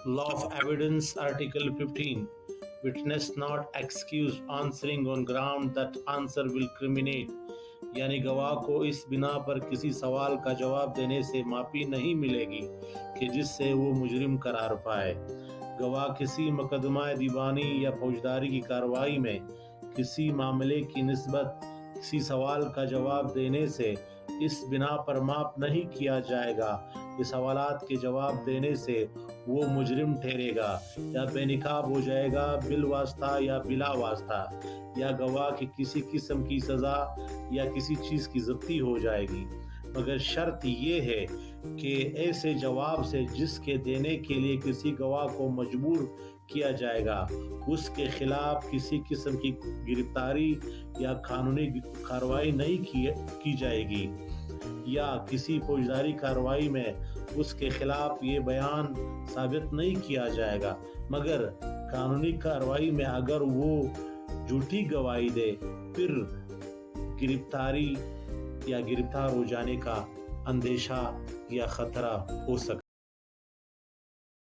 Law of Evidence, Article 15. Witness not excused answering on ground that answer will criminate. यानी गवाह को इस बिना पर किसी सवाल का जवाब देने से माफी नहीं मिलेगी कि जिससे वो मुजरिम करार पाए। गवाह किसी मुकदमा दीवानी या फौजदारी की कार्रवाई में किसी मामले की निस्बत किसी सवाल का जवाब देने से इस बिना पर माफ नहीं किया जाएगा कि सवालात के जवाब देने से वो मुजरिम ठहरेगा या बेनकाब हो जाएगा बिल वास्ता या बिला वास्ता, या गवाह की किसी किस्म की सज़ा या किसी चीज़ की ज़ब्ती हो जाएगी, मगर शर्त ये है कि ऐसे जवाब से जिसके देने के लिए किसी गवाह को मजबूर किया जाएगा उसके खिलाफ किसी किस्म की गिरफ्तारी या कानूनी कार्रवाई नहीं की जाएगी, या किसी फौजदारी कार्रवाई में उसके खिलाफ ये बयान साबित नहीं किया जाएगा, मगर कानूनी कार्रवाई में अगर वो झूठी गवाही दे फिर गिरफ्तारी या गिरफ्तार हो जाने का अंदेशा या खतरा हो सकता है।